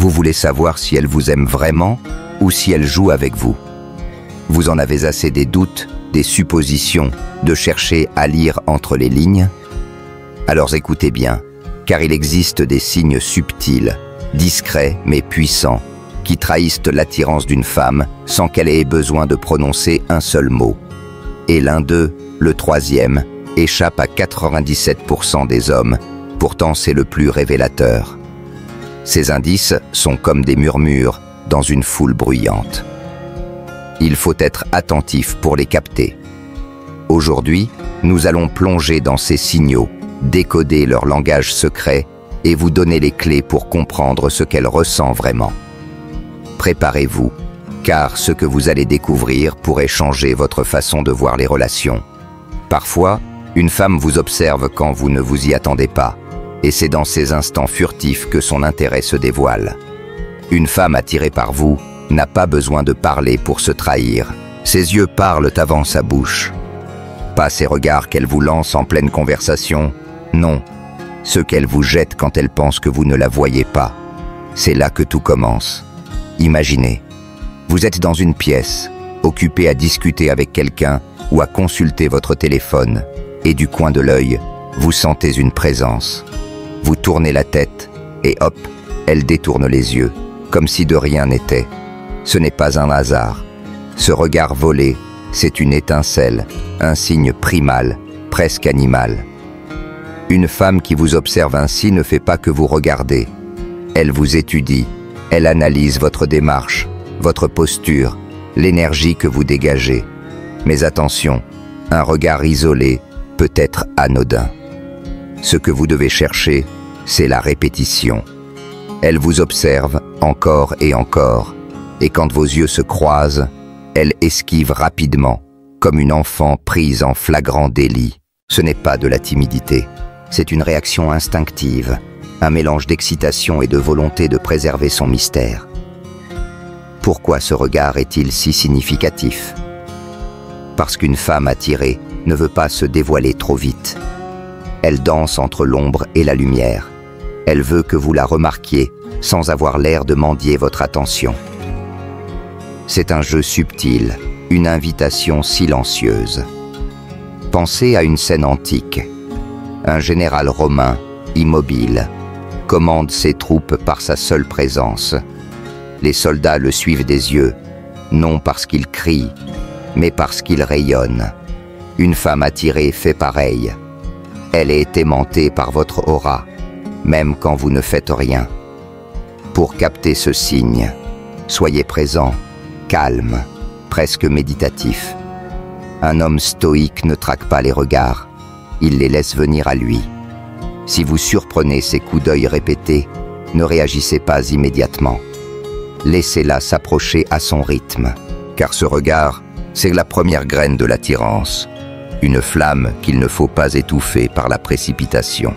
Vous voulez savoir si elle vous aime vraiment ou si elle joue avec vous. Vous en avez assez des doutes, des suppositions, de chercher à lire entre les lignes? Alors écoutez bien, car il existe des signes subtils, discrets mais puissants, qui trahissent l'attirance d'une femme sans qu'elle ait besoin de prononcer un seul mot. Et l'un d'eux, le troisième, échappe à 97% des hommes, pourtant c'est le plus révélateur. Ces indices sont comme des murmures dans une foule bruyante. Il faut être attentif pour les capter. Aujourd'hui, nous allons plonger dans ces signaux, décoder leur langage secret et vous donner les clés pour comprendre ce qu'elle ressent vraiment. Préparez-vous, car ce que vous allez découvrir pourrait changer votre façon de voir les relations. Parfois, une femme vous observe quand vous ne vous y attendez pas, et c'est dans ces instants furtifs que son intérêt se dévoile. Une femme attirée par vous n'a pas besoin de parler pour se trahir. Ses yeux parlent avant sa bouche. Pas ces regards qu'elle vous lance en pleine conversation, non, ceux qu'elle vous jette quand elle pense que vous ne la voyez pas. C'est là que tout commence. Imaginez, vous êtes dans une pièce, occupé à discuter avec quelqu'un ou à consulter votre téléphone, et du coin de l'œil, vous sentez une présence. Vous tournez la tête, et hop, elle détourne les yeux, comme si de rien n'était. Ce n'est pas un hasard. Ce regard volé, c'est une étincelle, un signe primal, presque animal. Une femme qui vous observe ainsi ne fait pas que vous regarder. Elle vous étudie, elle analyse votre démarche, votre posture, l'énergie que vous dégagez. Mais attention, un regard isolé peut être anodin. Ce que vous devez chercher, c'est la répétition. Elle vous observe encore et encore, et quand vos yeux se croisent, elle esquive rapidement, comme une enfant prise en flagrant délit. Ce n'est pas de la timidité, c'est une réaction instinctive, un mélange d'excitation et de volonté de préserver son mystère. Pourquoi ce regard est-il si significatif? Parce qu'une femme attirée ne veut pas se dévoiler trop vite. Elle danse entre l'ombre et la lumière. Elle veut que vous la remarquiez sans avoir l'air de mendier votre attention. C'est un jeu subtil, une invitation silencieuse. Pensez à une scène antique. Un général romain, immobile, commande ses troupes par sa seule présence. Les soldats le suivent des yeux, non parce qu'il crie, mais parce qu'il rayonne. Une femme attirée fait pareil. Elle est aimantée par votre aura, même quand vous ne faites rien. Pour capter ce signe, soyez présent, calme, presque méditatif. Un homme stoïque ne traque pas les regards, il les laisse venir à lui. Si vous surprenez ces coups d'œil répétés, ne réagissez pas immédiatement. Laissez-la s'approcher à son rythme, car ce regard, c'est la première graine de l'attirance, une flamme qu'il ne faut pas étouffer par la précipitation.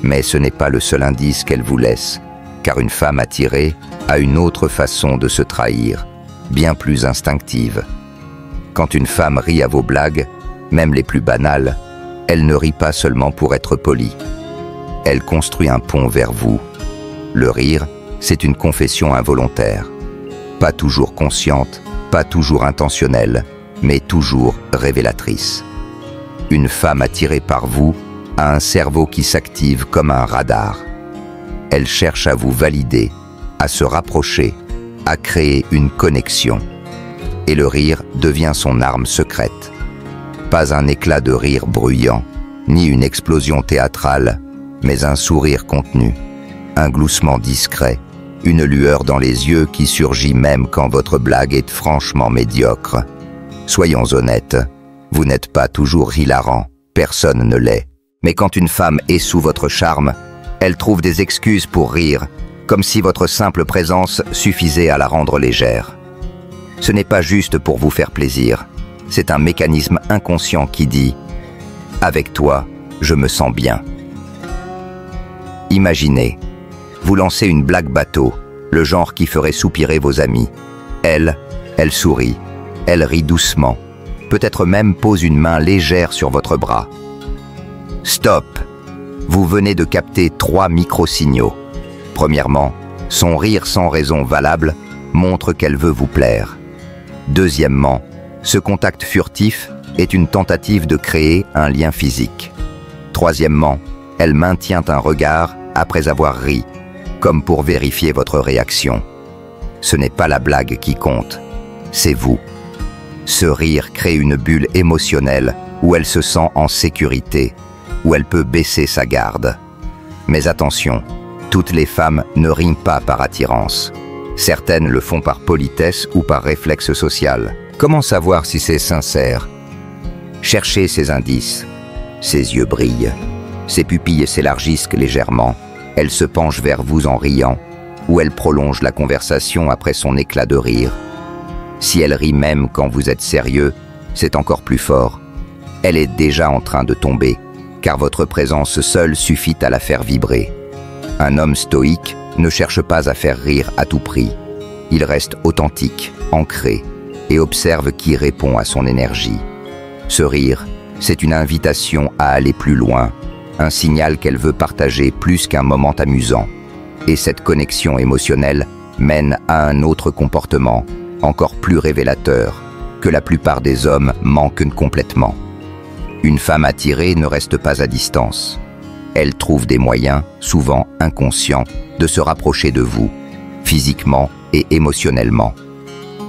Mais ce n'est pas le seul indice qu'elle vous laisse, car une femme attirée a une autre façon de se trahir, bien plus instinctive. Quand une femme rit à vos blagues, même les plus banales, elle ne rit pas seulement pour être polie. Elle construit un pont vers vous. Le rire, c'est une confession involontaire. Pas toujours consciente, pas toujours intentionnelle, mais toujours révélatrice. Une femme attirée par vous a un cerveau qui s'active comme un radar. Elle cherche à vous valider, à se rapprocher, à créer une connexion. Et le rire devient son arme secrète. Pas un éclat de rire bruyant, ni une explosion théâtrale, mais un sourire contenu, un gloussement discret, une lueur dans les yeux qui surgit même quand votre blague est franchement médiocre. Soyons honnêtes, vous n'êtes pas toujours hilarant, personne ne l'est. Mais quand une femme est sous votre charme, elle trouve des excuses pour rire, comme si votre simple présence suffisait à la rendre légère. Ce n'est pas juste pour vous faire plaisir, c'est un mécanisme inconscient qui dit « Avec toi, je me sens bien ». Imaginez, vous lancez une blague bateau, le genre qui ferait soupirer vos amis. Elle sourit, elle rit doucement, peut-être même pose une main légère sur votre bras. Stop! Vous venez de capter 3 micro-signaux. Premièrement, Son rire sans raison valable montre qu'elle veut vous plaire. Deuxièmement, ce contact furtif est une tentative de créer un lien physique. Troisièmement, elle maintient un regard après avoir ri, comme pour vérifier votre réaction. Ce n'est pas la blague qui compte, c'est vous. Ce rire crée une bulle émotionnelle où elle se sent en sécurité, où elle peut baisser sa garde. Mais attention, toutes les femmes ne rient pas par attirance. Certaines le font par politesse ou par réflexe social. Comment savoir si c'est sincère? Cherchez ces indices. Ses yeux brillent, ses pupilles s'élargissent légèrement, elle se penche vers vous en riant, ou elle prolonge la conversation après son éclat de rire. Si elle rit même quand vous êtes sérieux, c'est encore plus fort. Elle est déjà en train de tomber, car votre présence seule suffit à la faire vibrer. Un homme stoïque ne cherche pas à faire rire à tout prix. Il reste authentique, ancré, et observe qui répond à son énergie. Ce rire, c'est une invitation à aller plus loin, un signal qu'elle veut partager plus qu'un moment amusant. Et cette connexion émotionnelle mène à un autre comportement, encore plus révélateur, que la plupart des hommes manquent complètement. Une femme attirée ne reste pas à distance. Elle trouve des moyens, souvent inconscients, de se rapprocher de vous, physiquement et émotionnellement.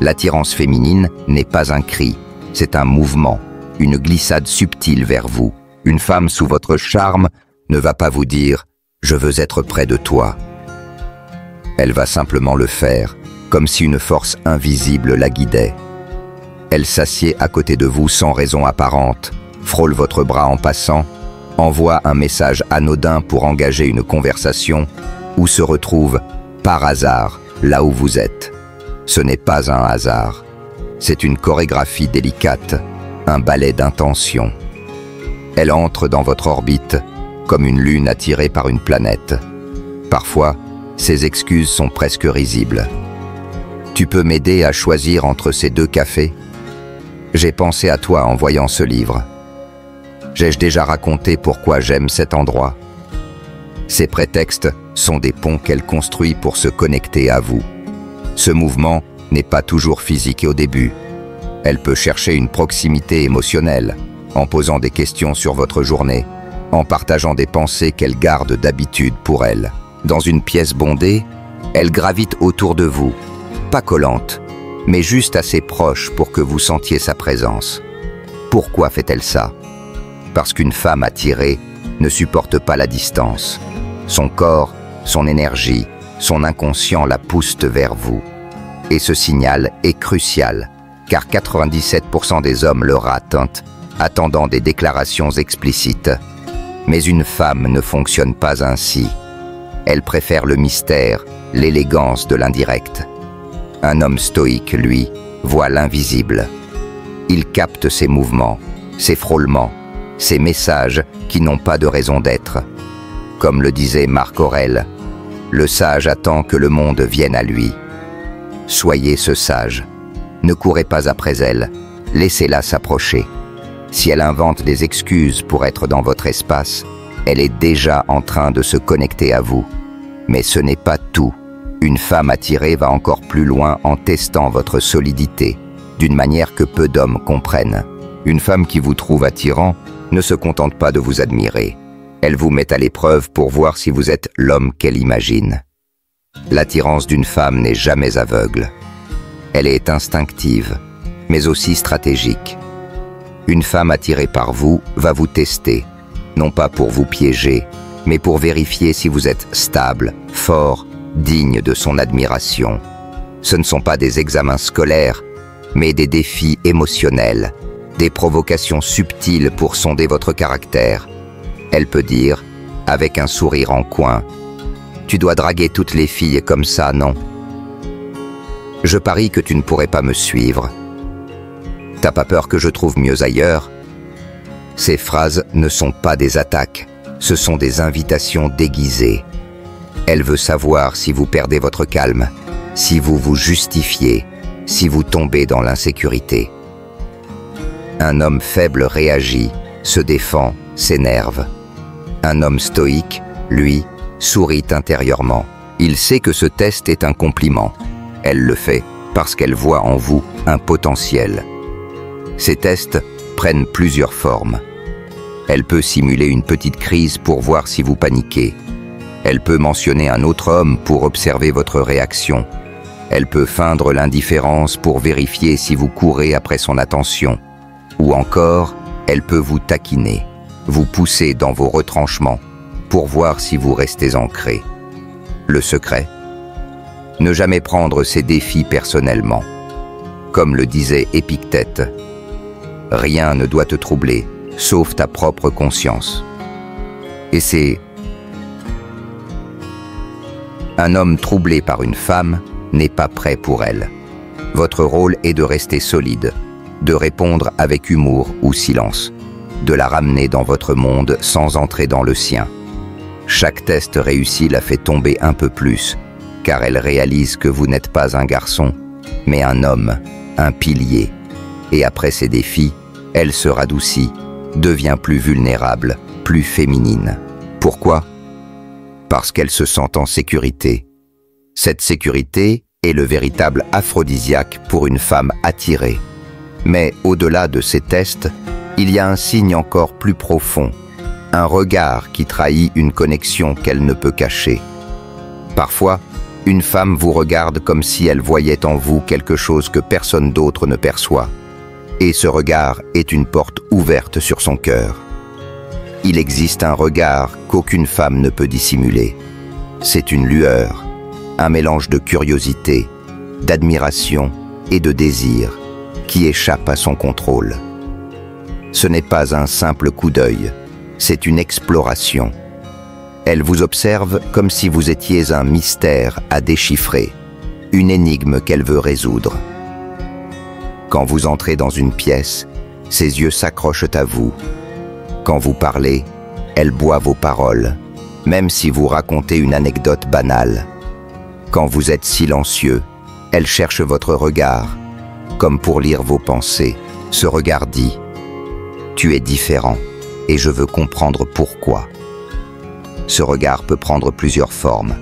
L'attirance féminine n'est pas un cri, c'est un mouvement, une glissade subtile vers vous. Une femme sous votre charme ne va pas vous dire « je veux être près de toi ». Elle va simplement le faire, comme si une force invisible la guidait. Elle s'assied à côté de vous sans raison apparente, frôle votre bras en passant, envoie un message anodin pour engager une conversation ou se retrouve, par hasard, là où vous êtes. Ce n'est pas un hasard, c'est une chorégraphie délicate, un ballet d'intention. Elle entre dans votre orbite comme une lune attirée par une planète. Parfois, ses excuses sont presque risibles. Tu peux m'aider à choisir entre ces 2 cafés? J'ai pensé à toi en voyant ce livre. J'ai-je déjà raconté pourquoi j'aime cet endroit? Ces prétextes sont des ponts qu'elle construit pour se connecter à vous. Ce mouvement n'est pas toujours physique au début. Elle peut chercher une proximité émotionnelle, en posant des questions sur votre journée, en partageant des pensées qu'elle garde d'habitude pour elle. Dans une pièce bondée, elle gravite autour de vous, pas collante, mais juste assez proche pour que vous sentiez sa présence. Pourquoi fait-elle ça? Parce qu'une femme attirée ne supporte pas la distance. Son corps, son énergie, son inconscient la poussent vers vous. Et ce signal est crucial, car 97% des hommes le ratent, attendant des déclarations explicites. Mais une femme ne fonctionne pas ainsi. Elle préfère le mystère, l'élégance de l'indirect. Un homme stoïque, lui, voit l'invisible. Il capte ses mouvements, ses frôlements, ses messages qui n'ont pas de raison d'être. Comme le disait Marc Aurèle, le sage attend que le monde vienne à lui. Soyez ce sage. Ne courez pas après elle, laissez-la s'approcher. Si elle invente des excuses pour être dans votre espace, elle est déjà en train de se connecter à vous. Mais ce n'est pas tout. Une femme attirée va encore plus loin en testant votre solidité, d'une manière que peu d'hommes comprennent. Une femme qui vous trouve attirant ne se contente pas de vous admirer. Elle vous met à l'épreuve pour voir si vous êtes l'homme qu'elle imagine. L'attirance d'une femme n'est jamais aveugle. Elle est instinctive, mais aussi stratégique. Une femme attirée par vous va vous tester, non pas pour vous piéger, mais pour vérifier si vous êtes stable, fort, digne de son admiration. Ce ne sont pas des examens scolaires, mais des défis émotionnels, des provocations subtiles pour sonder votre caractère. Elle peut dire, avec un sourire en coin, « Tu dois draguer toutes les filles comme ça, non? Je parie que tu ne pourrais pas me suivre. T'as pas peur que je trouve mieux ailleurs ?» Ces phrases ne sont pas des attaques, ce sont des invitations déguisées. Elle veut savoir si vous perdez votre calme, si vous vous justifiez, si vous tombez dans l'insécurité. Un homme faible réagit, se défend, s'énerve. Un homme stoïque, lui, sourit intérieurement, Il sait que ce test est un compliment. Elle le fait parce qu'elle voit en vous un potentiel. Ces tests prennent plusieurs formes. Elle peut simuler une petite crise pour voir si vous paniquez. Elle peut mentionner un autre homme pour observer votre réaction. Elle peut feindre l'indifférence pour vérifier si vous courez après son attention. Ou encore, elle peut vous taquiner, vous pousser dans vos retranchements pour voir si vous restez ancré. Le secret ? Ne jamais prendre ces défis personnellement. Comme le disait Épictète, « Rien ne doit te troubler, sauf ta propre conscience. » Et c'est un homme troublé par une femme n'est pas prêt pour elle. Votre rôle est de rester solide, de répondre avec humour ou silence, de la ramener dans votre monde sans entrer dans le sien. Chaque test réussi la fait tomber un peu plus, car elle réalise que vous n'êtes pas un garçon, mais un homme, un pilier. Et après ces défis, elle se radoucit, devient plus vulnérable, plus féminine. Pourquoi ? Parce qu'elle se sent en sécurité. Cette sécurité est le véritable aphrodisiaque pour une femme attirée. Mais au-delà de ces tests, il y a un signe encore plus profond, un regard qui trahit une connexion qu'elle ne peut cacher. Parfois, une femme vous regarde comme si elle voyait en vous quelque chose que personne d'autre ne perçoit. Et ce regard est une porte ouverte sur son cœur. Il existe un regard qu'aucune femme ne peut dissimuler. C'est une lueur, un mélange de curiosité, d'admiration et de désir qui échappe à son contrôle. Ce n'est pas un simple coup d'œil, c'est une exploration. Elle vous observe comme si vous étiez un mystère à déchiffrer, une énigme qu'elle veut résoudre. Quand vous entrez dans une pièce, ses yeux s'accrochent à vous. Quand vous parlez, elle boit vos paroles, même si vous racontez une anecdote banale. Quand vous êtes silencieux, elle cherche votre regard, comme pour lire vos pensées. Ce regard dit « Tu es différent et je veux comprendre pourquoi ». Ce regard peut prendre plusieurs formes.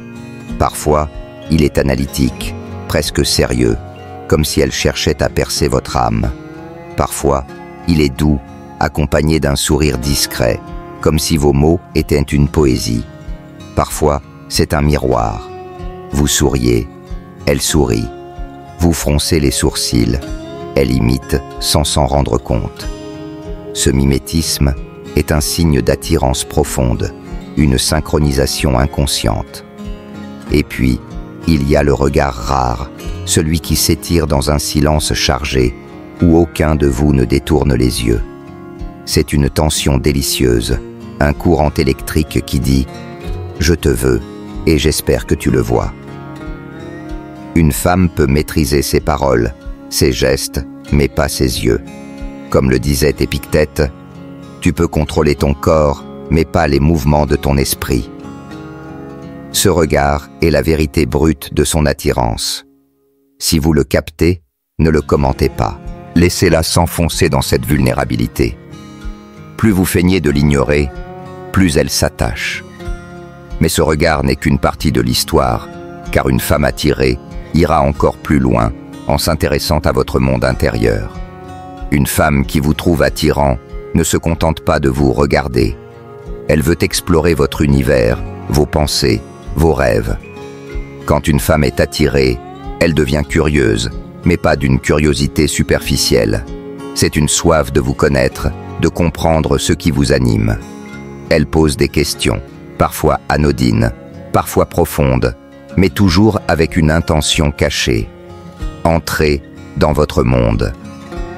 Parfois, il est analytique, presque sérieux, comme si elle cherchait à percer votre âme. Parfois, il est doux, accompagné d'un sourire discret, comme si vos mots étaient une poésie. Parfois, c'est un miroir. Vous souriez, elle sourit. Vous froncez les sourcils, elle imite sans s'en rendre compte. Ce mimétisme est un signe d'attirance profonde, une synchronisation inconsciente. Et puis, il y a le regard rare, celui qui s'étire dans un silence chargé, où aucun de vous ne détourne les yeux. C'est une tension délicieuse, un courant électrique qui dit « Je te veux et j'espère que tu le vois ». Une femme peut maîtriser ses paroles, ses gestes, mais pas ses yeux. Comme le disait Épictète, tu peux contrôler ton corps, mais pas les mouvements de ton esprit. Ce regard est la vérité brute de son attirance. Si vous le captez, ne le commentez pas. Laissez-la s'enfoncer dans cette vulnérabilité. Plus vous feignez de l'ignorer, plus elle s'attache. Mais ce regard n'est qu'une partie de l'histoire, car une femme attirée ira encore plus loin en s'intéressant à votre monde intérieur. Une femme qui vous trouve attirant ne se contente pas de vous regarder. Elle veut explorer votre univers, vos pensées, vos rêves. Quand une femme est attirée, elle devient curieuse, mais pas d'une curiosité superficielle. C'est une soif de vous connaître, de comprendre ce qui vous anime. Elle pose des questions, parfois anodines, parfois profondes, mais toujours avec une intention cachée. Entrez dans votre monde.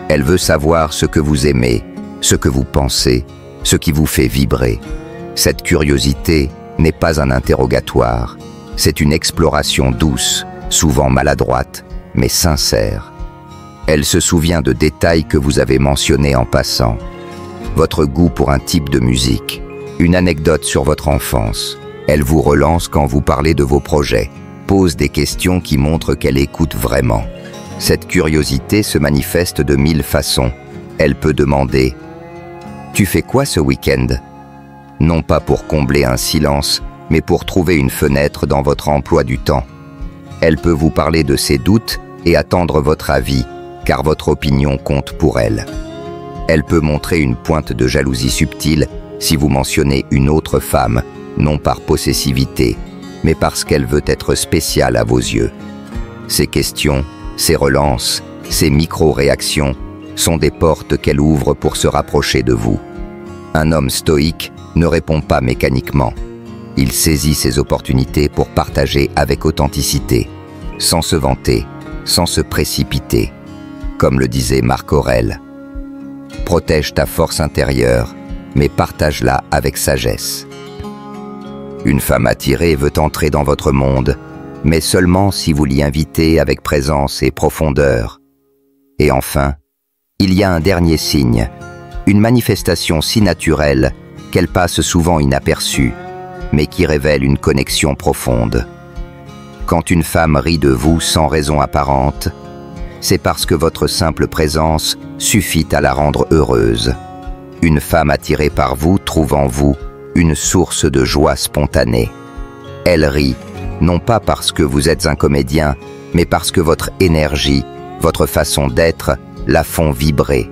Elle veut savoir ce que vous aimez, ce que vous pensez, ce qui vous fait vibrer. Cette curiosité n'est pas un interrogatoire, c'est une exploration douce, souvent maladroite, mais sincère. Elle se souvient de détails que vous avez mentionnés en passant. Votre goût pour un type de musique, une anecdote sur votre enfance. Elle vous relance quand vous parlez de vos projets, pose des questions qui montrent qu'elle écoute vraiment. Cette curiosité se manifeste de 1000 façons. Elle peut demander « Tu fais quoi ce week-end ?» Non pas pour combler un silence, mais pour trouver une fenêtre dans votre emploi du temps. Elle peut vous parler de ses doutes et attendre votre avis, car votre opinion compte pour elle. Elle peut montrer une pointe de jalousie subtile si vous mentionnez une autre femme, non par possessivité, mais parce qu'elle veut être spéciale à vos yeux. Ces questions, ces relances, ces micro-réactions sont des portes qu'elle ouvre pour se rapprocher de vous. Un homme stoïque ne répond pas mécaniquement. Il saisit ses opportunités pour partager avec authenticité, sans se vanter, sans se précipiter. Comme le disait Marc Aurèle, « Protège ta force intérieure, mais partage-la avec sagesse. » Une femme attirée veut entrer dans votre monde, mais seulement si vous l'y invitez avec présence et profondeur. Et enfin, il y a un dernier signe, une manifestation si naturelle qu'elle passe souvent inaperçue, mais qui révèle une connexion profonde. Quand une femme rit de vous sans raison apparente, c'est parce que votre simple présence suffit à la rendre heureuse. Une femme attirée par vous trouve en vous une source de joie spontanée. Elle rit, non pas parce que vous êtes un comédien, mais parce que votre énergie, votre façon d'être, la font vibrer.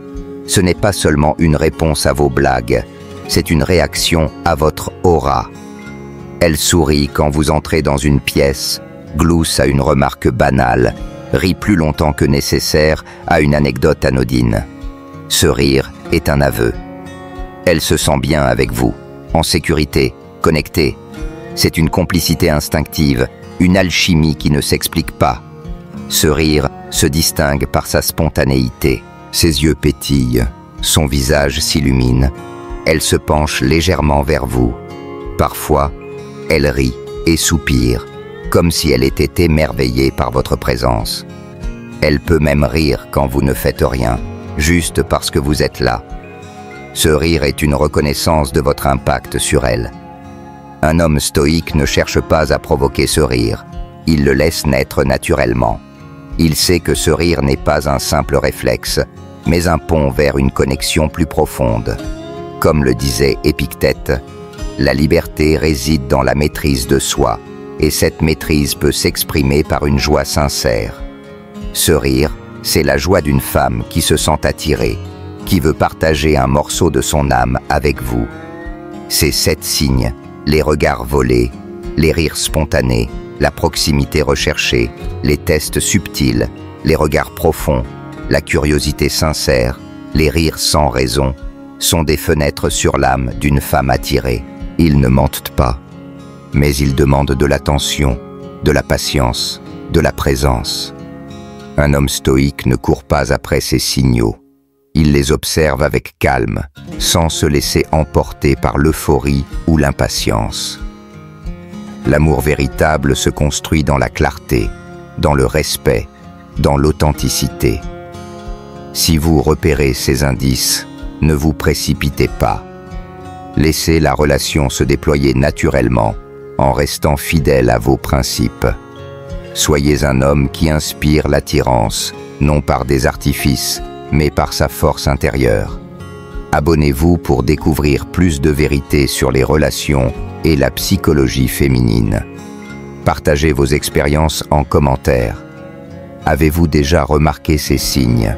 Ce n'est pas seulement une réponse à vos blagues, c'est une réaction à votre aura. Elle sourit quand vous entrez dans une pièce, glousse à une remarque banale, rit plus longtemps que nécessaire à une anecdote anodine. Ce rire est un aveu. Elle se sent bien avec vous, en sécurité, connectée. C'est une complicité instinctive, une alchimie qui ne s'explique pas. Ce rire se distingue par sa spontanéité. Ses yeux pétillent, son visage s'illumine. Elle se penche légèrement vers vous. Parfois, elle rit et soupire, comme si elle était émerveillée par votre présence. Elle peut même rire quand vous ne faites rien, juste parce que vous êtes là. Ce rire est une reconnaissance de votre impact sur elle. Un homme stoïque ne cherche pas à provoquer ce rire, il le laisse naître naturellement. Il sait que ce rire n'est pas un simple réflexe, mais un pont vers une connexion plus profonde. Comme le disait Épictète, la liberté réside dans la maîtrise de soi, et cette maîtrise peut s'exprimer par une joie sincère. Ce rire, c'est la joie d'une femme qui se sent attirée, qui veut partager un morceau de son âme avec vous. Ces 7 signes, les regards volés, les rires spontanés, la proximité recherchée, les tests subtils, les regards profonds, la curiosité sincère, les rires sans raison, sont des fenêtres sur l'âme d'une femme attirée. Ils ne mentent pas, mais ils demandent de l'attention, de la patience, de la présence. Un homme stoïque ne court pas après ces signaux. Il les observe avec calme, sans se laisser emporter par l'euphorie ou l'impatience. L'amour véritable se construit dans la clarté, dans le respect, dans l'authenticité. Si vous repérez ces indices, ne vous précipitez pas. Laissez la relation se déployer naturellement, en restant fidèle à vos principes. Soyez un homme qui inspire l'attirance, non par des artifices, mais par sa force intérieure. Abonnez-vous pour découvrir plus de vérités sur les relations et la psychologie féminine. Partagez vos expériences en commentaire. Avez-vous déjà remarqué ces signes?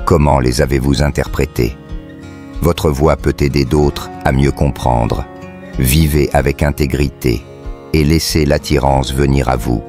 Comment les avez-vous interprétés? Votre voix peut aider d'autres à mieux comprendre. Vivez avec intégrité et laissez l'attirance venir à vous.